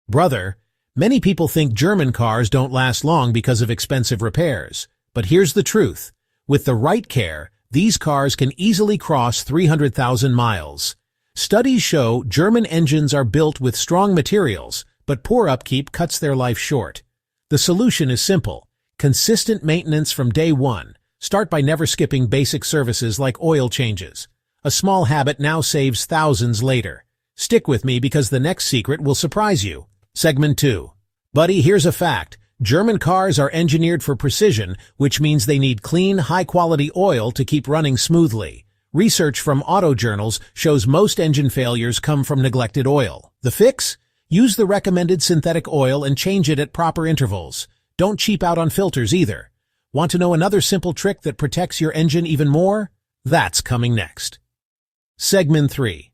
Brother, many people think German cars don't last long because of expensive repairs. But here's the truth. With the right care, these cars can easily cross 300,000 miles. Studies show German engines are built with strong materials, but poor upkeep cuts their life short. The solution is simple. Consistent maintenance from day one. Start by never skipping basic services like oil changes. A small habit now saves thousands later. Stick with me because the next secret will surprise you. Segment 2. Buddy, here's a fact. German cars are engineered for precision, which means they need clean, high-quality oil to keep running smoothly. Research from auto journals shows most engine failures come from neglected oil. The fix? Use the recommended synthetic oil and change it at proper intervals. Don't cheap out on filters either. Want to know another simple trick that protects your engine even more? That's coming next. Segment 3.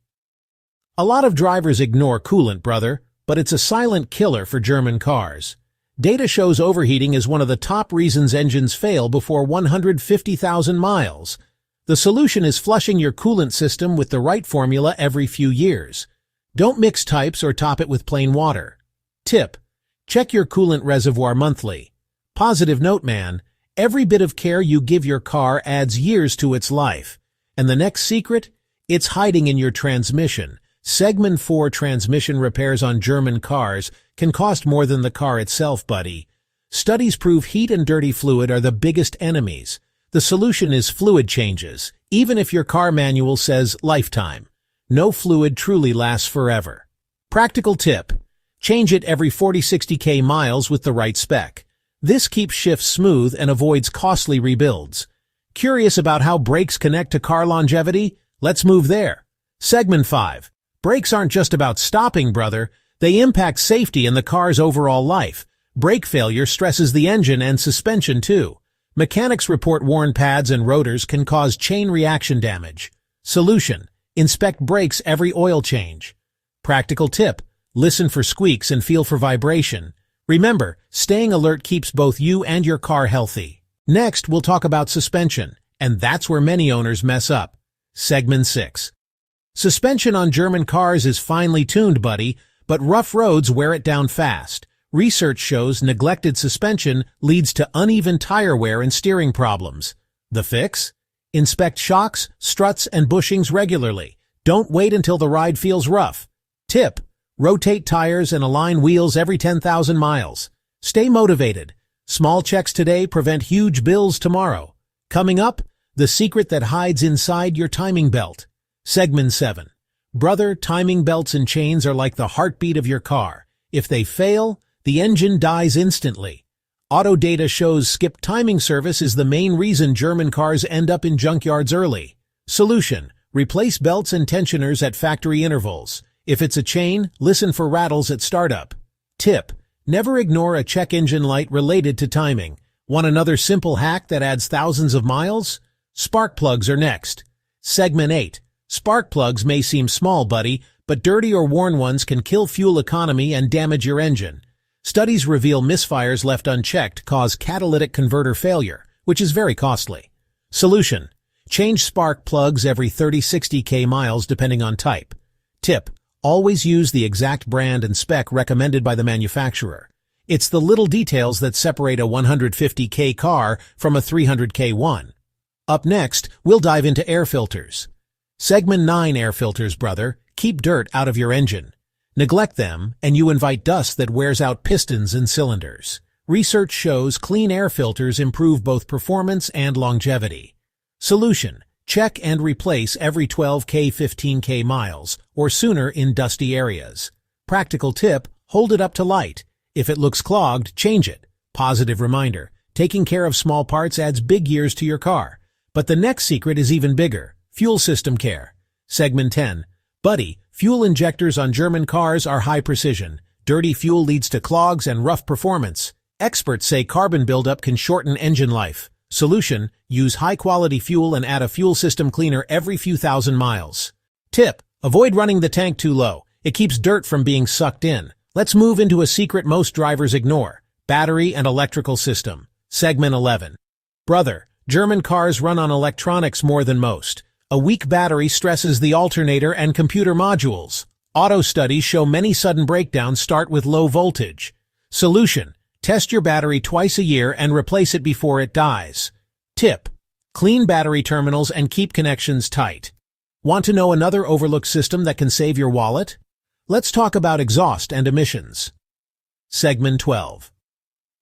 A lot of drivers ignore coolant, brother, but it's a silent killer for German cars. Data shows overheating is one of the top reasons engines fail before 150,000 miles. The solution is flushing your coolant system with the right formula every few years. Don't mix types or top it with plain water. Tip: check your coolant reservoir monthly. Positive note, man, every bit of care you give your car adds years to its life. And the next secret? It's hiding in your transmission. Segment 4 transmission repairs on German cars can cost more than the car itself, buddy. Studies prove heat and dirty fluid are the biggest enemies. The solution is fluid changes, even if your car manual says lifetime. No fluid truly lasts forever. Practical tip: change it every 40-60K miles with the right spec. This keeps shifts smooth and avoids costly rebuilds. Curious about how brakes connect to car longevity? Let's move there. Segment 5. Brakes aren't just about stopping, brother. They impact safety and the car's overall life. Brake failure stresses the engine and suspension too. Mechanics report worn pads and rotors can cause chain reaction damage. Solution: inspect brakes every oil change. Practical tip: listen for squeaks and feel for vibration. Remember, staying alert keeps both you and your car healthy. Next, we'll talk about suspension, and that's where many owners mess up. Segment 6. Suspension on German cars is finely tuned, buddy, but rough roads wear it down fast. Research shows neglected suspension leads to uneven tire wear and steering problems. The fix? Inspect shocks, struts, and bushings regularly. Don't wait until the ride feels rough. Tip: rotate tires and align wheels every 10,000 miles. Stay motivated. Small checks today prevent huge bills tomorrow. Coming up, the secret that hides inside your timing belt. Segment 7. Brother, timing belts and chains are like the heartbeat of your car. If they fail, the engine dies instantly. Auto data shows skipped timing service is the main reason German cars end up in junkyards early. Solution: replace belts and tensioners at factory intervals. If it's a chain, listen for rattles at startup. Tip: never ignore a check engine light related to timing. Want another simple hack that adds thousands of miles? Spark plugs are next. Segment 8. Spark plugs may seem small, buddy, but dirty or worn ones can kill fuel economy and damage your engine. Studies reveal misfires left unchecked cause catalytic converter failure, which is very costly. Solution: change spark plugs every 30-60K miles depending on type. Tip: always use the exact brand and spec recommended by the manufacturer. It's the little details that separate a 150K car from a 300K one. Up next, we'll dive into air filters. Segment 9. Air filters, brother. Keep dirt out of your engine. Neglect them, and you invite dust that wears out pistons and cylinders. Research shows clean air filters improve both performance and longevity. Solution: check and replace every 12-15K miles, or sooner in dusty areas. Practical tip: hold it up to light. If it looks clogged, change it. Positive reminder: taking care of small parts adds big years to your car. But the next secret is even bigger. Fuel system care. Segment 10. Buddy, fuel injectors on German cars are high precision. Dirty fuel leads to clogs and rough performance. Experts say carbon buildup can shorten engine life. Solution: use high-quality fuel and add a fuel system cleaner every few thousand miles. Tip: avoid running the tank too low. It keeps dirt from being sucked in. Let's move into a secret most drivers ignore: battery and electrical system. Segment 11. Brother, German cars run on electronics more than most. A weak battery stresses the alternator and computer modules. Auto studies show many sudden breakdowns start with low voltage. Solution: test your battery twice a year and replace it before it dies. Tip: clean battery terminals and keep connections tight. Want to know another overlooked system that can save your wallet? Let's talk about exhaust and emissions. Segment 12.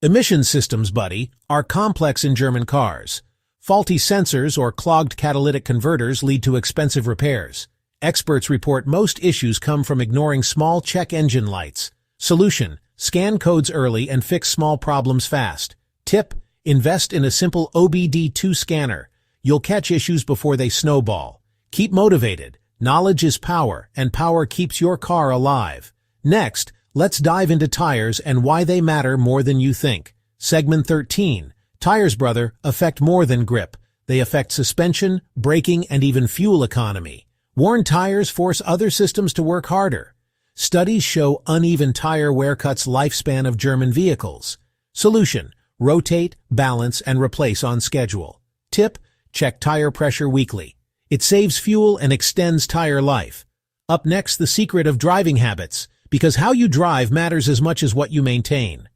Emission systems, buddy, are complex in German cars. Faulty sensors or clogged catalytic converters lead to expensive repairs. Experts report most issues come from ignoring small check engine lights. Solution: scan codes early and fix small problems fast. Tip: invest in a simple OBD2 scanner. You'll catch issues before they snowball. Keep motivated. Knowledge is power, and power keeps your car alive. Next, let's dive into tires and why they matter more than you think. Segment 13. Tires, brother, affect more than grip. They affect suspension, braking, and even fuel economy. Worn tires force other systems to work harder. Studies show uneven tire wear cuts lifespan of German vehicles. Solution: rotate, balance, and replace on schedule. Tip: check tire pressure weekly. It saves fuel and extends tire life. Up next, the secret of driving habits, because how you drive matters as much as what you maintain.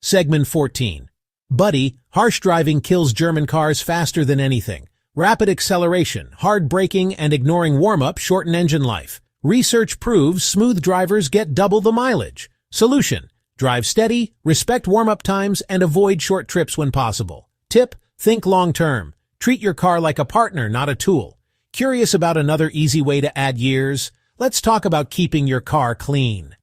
Segment 14. Buddy, harsh driving kills German cars faster than anything. Rapid acceleration, hard braking, and ignoring warm-up shorten engine life. Research proves smooth drivers get double the mileage. Solution: drive steady, respect warm-up times, and avoid short trips when possible. Tip: think long-term. Treat your car like a partner, not a tool. Curious about another easy way to add years? Let's talk about keeping your car clean.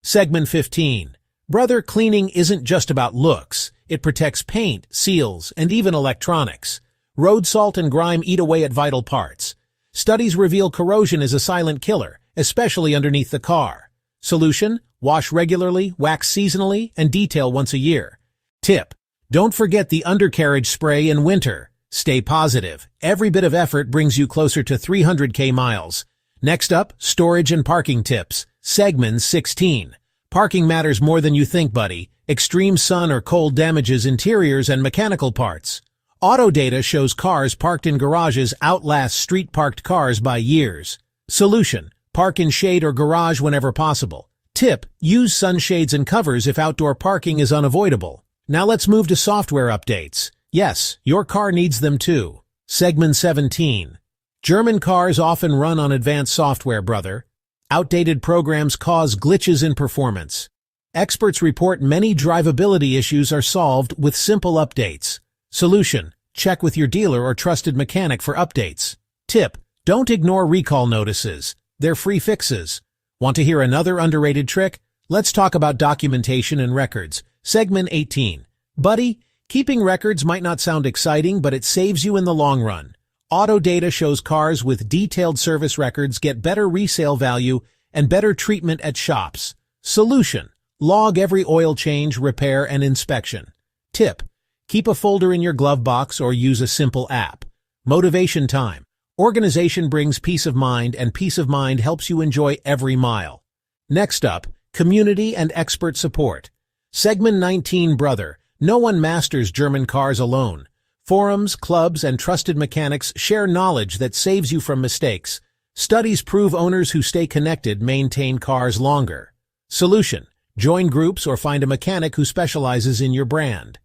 Segment 15. Brother, cleaning isn't just about looks. It protects paint, seals, and even electronics. Road salt and grime eat away at vital parts. Studies reveal corrosion is a silent killer, especially underneath the car. Solution: wash regularly, wax seasonally, and detail once a year. Tip: don't forget the undercarriage spray in winter. Stay positive. Every bit of effort brings you closer to 300k miles. Next up, storage and parking tips. Segment 16. Parking matters more than you think, buddy. Extreme sun or cold damages interiors and mechanical parts. Auto data shows cars parked in garages outlast street-parked cars by years. Solution: park in shade or garage whenever possible. Tip: use sunshades and covers if outdoor parking is unavoidable. Now let's move to software updates. Yes, your car needs them too. Segment 17. German cars often run on advanced software, brother. Outdated programs cause glitches in performance. Experts report many drivability issues are solved with simple updates. Solution: check with your dealer or trusted mechanic for updates. Tip: don't ignore recall notices. They're free fixes. Want to hear another underrated trick? Let's talk about documentation and records. Segment 18. Buddy, keeping records might not sound exciting, but it saves you in the long run. Auto data shows cars with detailed service records get better resale value and better treatment at shops. Solution: log every oil change, repair, and inspection. Tip: keep a folder in your glove box or use a simple app. Motivation time. Organization brings peace of mind, and peace of mind helps you enjoy every mile. Next up, community and expert support. Segment 19, brother. No one masters German cars alone. Forums, clubs, and trusted mechanics share knowledge that saves you from mistakes. Studies prove owners who stay connected maintain cars longer. Solution: join groups or find a mechanic who specializes in your brand.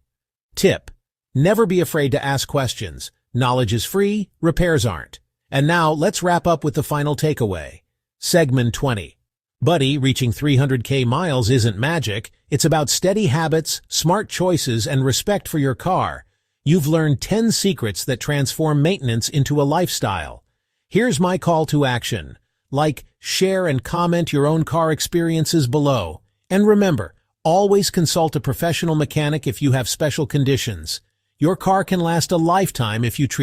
Tip: never be afraid to ask questions. Knowledge is free, repairs aren't. And now let's wrap up with the final takeaway. Segment 20. Buddy, reaching 300k miles isn't magic. It's about steady habits, smart choices, and respect for your car. You've learned 10 secrets that transform maintenance into a lifestyle. Here's my call to action. Like, share, and comment your own car experiences below. And remember, always consult a professional mechanic if you have special conditions. Your car can last a lifetime if you treat